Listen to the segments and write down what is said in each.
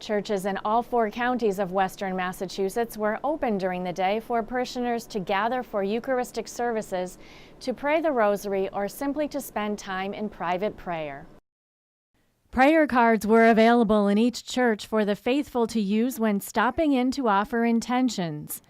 Churches in all 4 counties of western Massachusetts were open during the day for parishioners to gather for Eucharistic services, to pray the rosary, or simply to spend time in private prayer. Prayer cards were available in each church for the faithful to use when stopping in to offer intentions.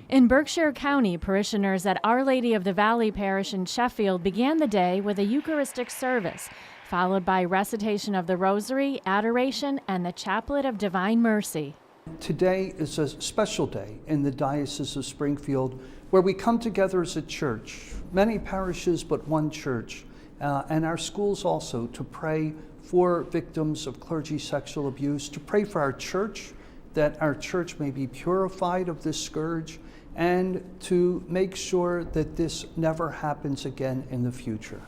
In Berkshire County, parishioners at Our Lady of the Valley Parish in Sheffield began the day with a Eucharistic service, followed by recitation of the Rosary, adoration, and the Chaplet of Divine Mercy. Today is a special day in the Diocese of Springfield where we come together as a church, many parishes but one church, and our schools also, to pray for victims of clergy sexual abuse, to pray for our church, that our church may be purified of this scourge, and to make sure that this never happens again in the future.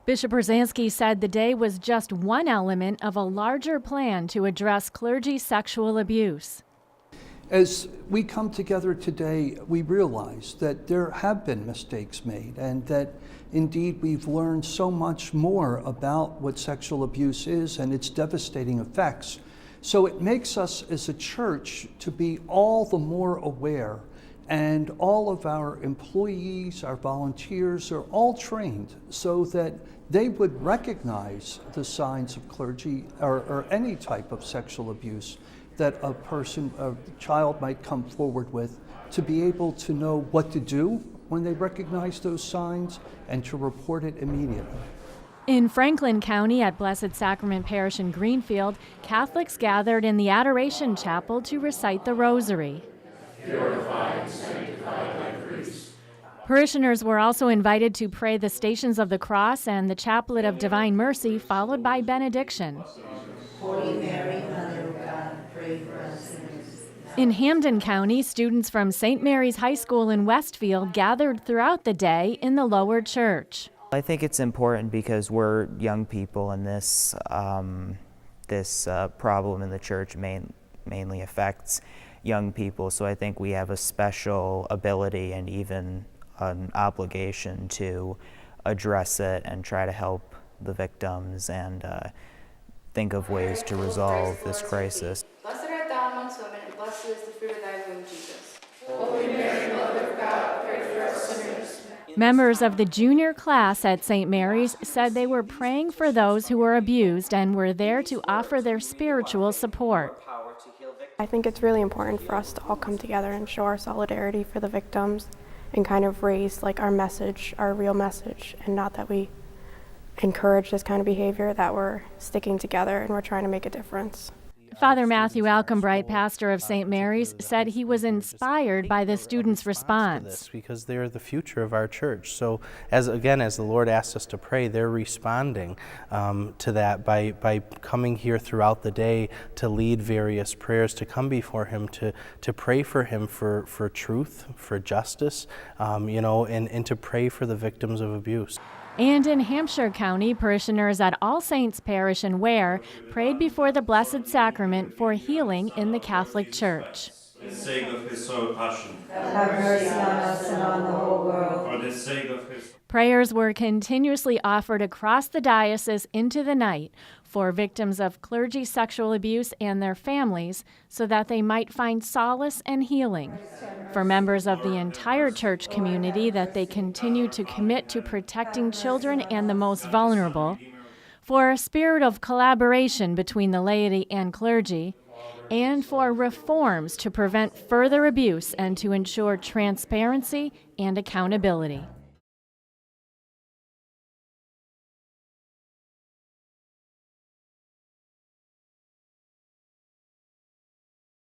Bishop Brzezinski said the day was just one element of a larger plan to address clergy sexual abuse. As we come together today, we realize that there have been mistakes made, and that indeed we've learned so much more about what sexual abuse is and its devastating effects. So it makes us as a church to be all the more aware, and all of our employees, our volunteers are all trained so that they would recognize the signs of clergy or any type of sexual abuse that a child might come forward with, to be able to know what to do when they recognize those signs and to report it immediately. In Franklin County at Blessed Sacrament Parish in Greenfield, Catholics gathered in the Adoration Chapel to recite the Rosary. Purified and sanctified by priest. Parishioners were also invited to pray the Stations of the Cross and the Chaplet of Divine Mercy, followed by benediction. Holy Mary, Mother of God, pray for us sinners. In Hampden County, students from St. Mary's High School in Westfield gathered throughout the day in the lower church. I think it's important because we're young people, and this problem in the church mainly affects young people, so I think we have a special ability and even an obligation to address it and try to help the victims and think of ways to resolve this crisis. Blessed art thou amongst women, and blessed is the fruit of thy womb, Jesus. Holy Mary, Mother of God, pray for us sinners. Members of the junior class at St. Mary's said they were praying for those who were abused and were there to offer their spiritual support. I think it's really important for us to all come together and show our solidarity for the victims and kind of raise our message, our real message, and not that we encourage this kind of behavior, that we're sticking together and we're trying to make a difference. Father Matthew Alcombright, pastor of St. Mary's, said he was inspired by the students' response. Because they're the future of our church. So as the Lord asks us to pray, they're responding to that by coming here throughout the day to lead various prayers, to come before Him, to pray for Him for truth, for justice, and to pray for the victims of abuse. And in Hampshire County, parishioners at All Saints Parish in Ware prayed before the Blessed Sacrament for healing in the Catholic Church. For the sake of His soul passion, have mercy on us and on the whole world. For the sake of His... Prayers were continuously offered across the diocese into the night for victims of clergy sexual abuse and their families, so that they might find solace and healing. For members of the entire church community, that they continue to commit to protecting children and the most vulnerable. For a spirit of collaboration between the laity and clergy, and for reforms to prevent further abuse and to ensure transparency and accountability.